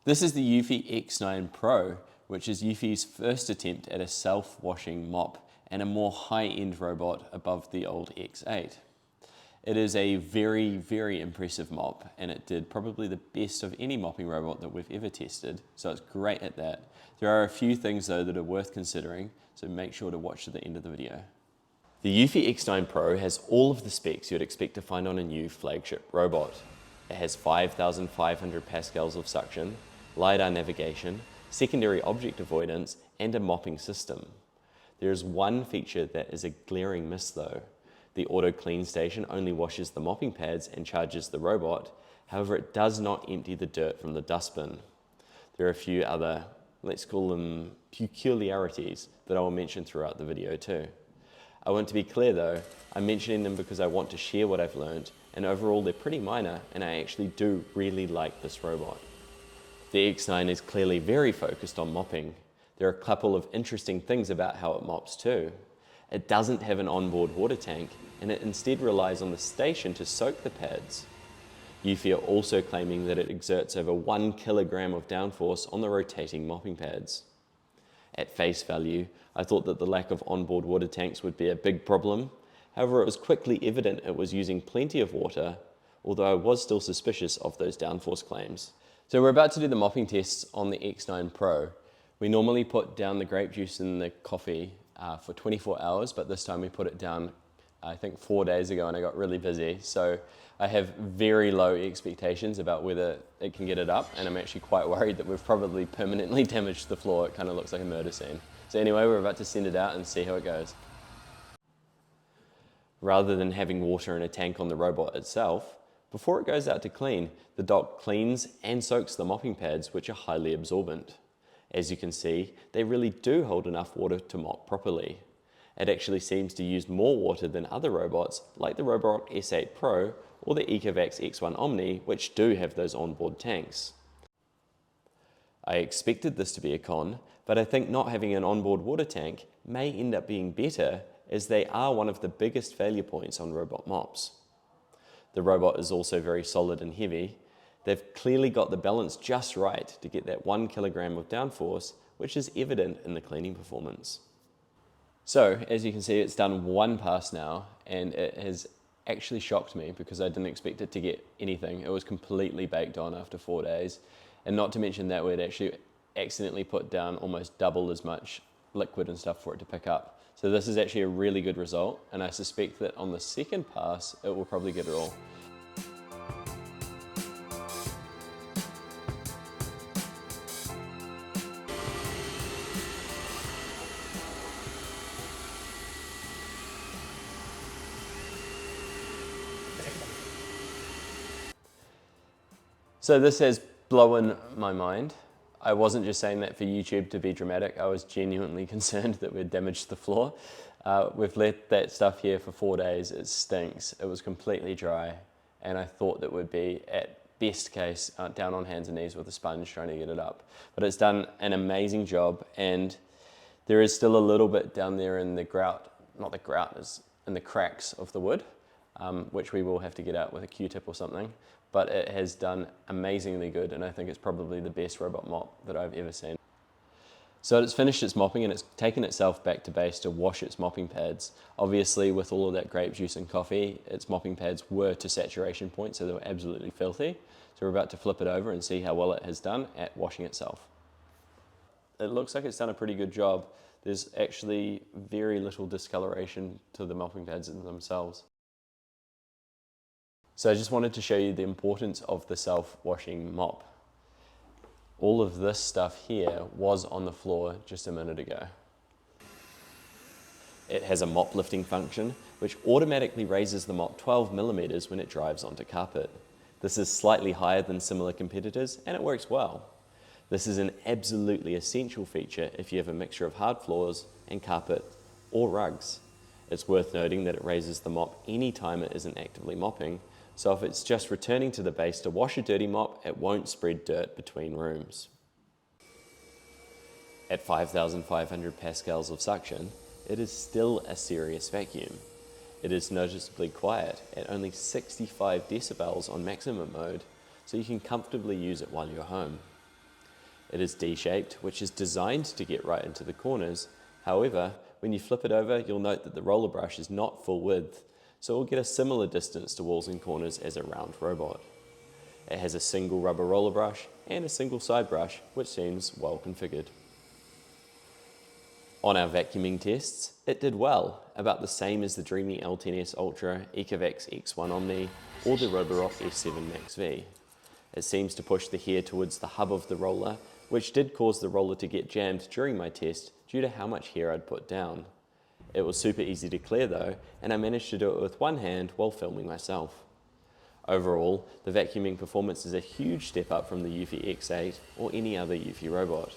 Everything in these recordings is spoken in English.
This is the Eufy X9 Pro, which is Eufy's first attempt at a self-washing mop and a more high-end robot above the old X8. It is a very, very impressive mop, and it did probably the best of any mopping robot that we've ever tested, so it's great at that. There are a few things though that are worth considering, so make sure to watch to the end of the video. The Eufy X9 Pro has all of the specs you'd expect to find on a new flagship robot. It has 5,500 pascals of suction, LiDAR navigation, secondary object avoidance, and a mopping system. There is one feature that is a glaring miss though. The auto clean station only washes the mopping pads and charges the robot. However, it does not empty the dirt from the dustbin. There are a few other, let's call them peculiarities, that I will mention throughout the video too. I want to be clear though, I'm mentioning them because I want to share what I've learned, and overall they're pretty minor, and I actually do really like this robot. The X9 is clearly very focused on mopping. There are a couple of interesting things about how it mops too. It doesn't have an onboard water tank, and it instead relies on the station to soak the pads. Eufy are also claiming that it exerts over 1 kilogram of downforce on the rotating mopping pads. At face value, I thought that the lack of onboard water tanks would be a big problem. However, it was quickly evident it was using plenty of water, although I was still suspicious of those downforce claims. So we're about to do the mopping tests on the X9 Pro. We normally put down the grape juice in the coffee for 24 hours, but this time we put it down I think 4 days ago, and I got really busy. So I have very low expectations about whether it can get it up, and I'm actually quite worried that we've probably permanently damaged the floor. It kind of looks like a murder scene. So anyway, we're about to send it out and see how it goes. Rather than having water in a tank on the robot itself, before it goes out to clean, the dock cleans and soaks the mopping pads, which are highly absorbent. As you can see, they really do hold enough water to mop properly. It actually seems to use more water than other robots, like the Robot S8 Pro or the Ecovacs X1 Omni, which do have those onboard tanks. I expected this to be a con, but I think not having an onboard water tank may end up being better, as they are one of the biggest failure points on robot mops. The robot is also very solid and heavy. They've clearly got the balance just right to get that 1 kilogram of downforce, which is evident in the cleaning performance. So, as you can see, it's done one pass now, and it has actually shocked me because I didn't expect it to get anything. It was completely baked on after 4 days, and not to mention that we'd actually accidentally put down almost double as much liquid and stuff for it to pick up. So this is actually a really good result, and I suspect that on the second pass, it will probably get it all. So this has blown my mind. I wasn't just saying that for YouTube to be dramatic. I was genuinely concerned that we'd damaged the floor. We've let that stuff here for 4 days. It stinks. It was completely dry, and I thought that would be, at best case, down on hands and knees with a sponge trying to get it up. But it's done an amazing job, and there is still a little bit down there in the grout, not the grout, is in the cracks of the wood, which we will have to get out with a Q-tip or something. But it has done amazingly good, and I think it's probably the best robot mop that I've ever seen. So it's finished its mopping, and it's taken itself back to base to wash its mopping pads. Obviously, with all of that grape juice and coffee, its mopping pads were to saturation point, so they were absolutely filthy. So we're about to flip it over and see how well it has done at washing itself. It looks like it's done a pretty good job. There's actually very little discoloration to the mopping pads in themselves. So I just wanted to show you the importance of the self-washing mop. All of this stuff here was on the floor just a minute ago. It has a mop lifting function, which automatically raises the mop 12 millimeters when it drives onto carpet. This is slightly higher than similar competitors, and it works well. This is an absolutely essential feature if you have a mixture of hard floors and carpet or rugs. It's worth noting that it raises the mop any time it isn't actively mopping, so if it's just returning to the base to wash a dirty mop, it won't spread dirt between rooms. At 5,500 pascals of suction, it is still a serious vacuum. It is noticeably quiet at only 65 decibels on maximum mode, so you can comfortably use it while you're home. It is D-shaped, which is designed to get right into the corners. However, when you flip it over, you'll note that the roller brush is not full width, so it will get a similar distance to walls and corners as a round robot. It has a single rubber roller brush and a single side brush, which seems well configured. On our vacuuming tests, it did well, about the same as the Dreamy L10S Ultra, Eufy X9 Omni, or the Roborock S7 Max V. It seems to push the hair towards the hub of the roller, which did cause the roller to get jammed during my test due to how much hair I'd put down. It was super easy to clear though, and I managed to do it with one hand while filming myself. Overall, the vacuuming performance is a huge step up from the Eufy X8 or any other Eufy robot.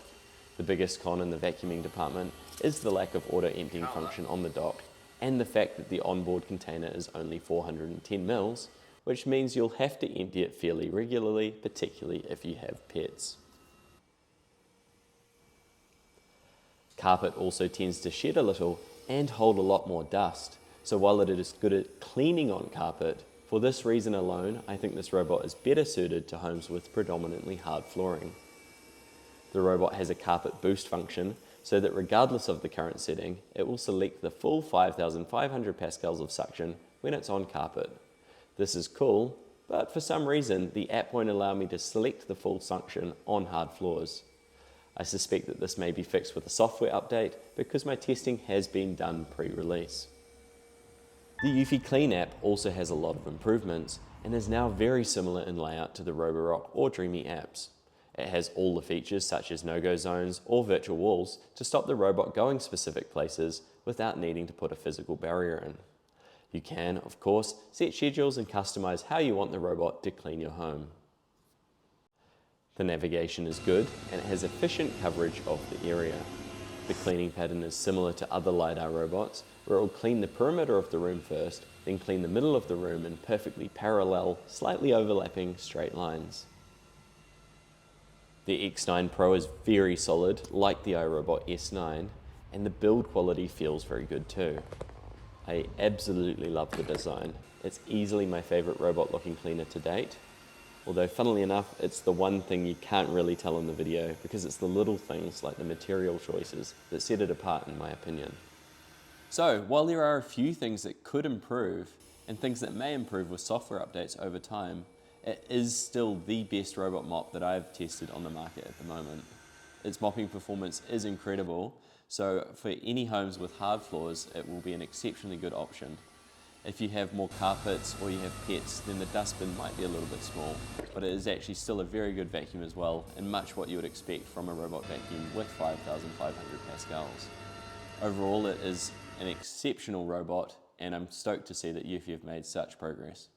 The biggest con in the vacuuming department is the lack of auto-emptying function on the dock, and the fact that the onboard container is only 410 mils, which means you'll have to empty it fairly regularly, particularly if you have pets. Carpet also tends to shed a little and hold a lot more dust, so while it is good at cleaning on carpet, for this reason alone, I think this robot is better suited to homes with predominantly hard flooring. The robot has a carpet boost function, so that regardless of the current setting, it will select the full 5,500 pascals of suction when it's on carpet. This is cool, but for some reason, the app won't allow me to select the full suction on hard floors. I suspect that this may be fixed with a software update because my testing has been done pre-release. The Eufy Clean app also has a lot of improvements and is now very similar in layout to the Roborock or Dreamy apps. It has all the features such as no-go zones or virtual walls to stop the robot going specific places without needing to put a physical barrier in. You can, of course, set schedules and customize how you want the robot to clean your home. The navigation is good and it has efficient coverage of the area. The cleaning pattern is similar to other LiDAR robots, where it will clean the perimeter of the room first, then clean the middle of the room in perfectly parallel, slightly overlapping straight lines. The X9 Pro is very solid, like the iRobot S9, and the build quality feels very good too. I absolutely love the design. It's easily my favorite robot looking cleaner to date. Although funnily enough, it's the one thing you can't really tell in the video because it's the little things like the material choices that set it apart in my opinion. So while there are a few things that could improve and things that may improve with software updates over time, it is still the best robot mop that I've tested on the market at the moment. Its mopping performance is incredible, so for any homes with hard floors, it will be an exceptionally good option. If you have more carpets or you have pets, then the dustbin might be a little bit small, but it is actually still a very good vacuum as well, and much what you would expect from a robot vacuum with 5,500 pascals. Overall, it is an exceptional robot, and I'm stoked to see that Eufy have made such progress.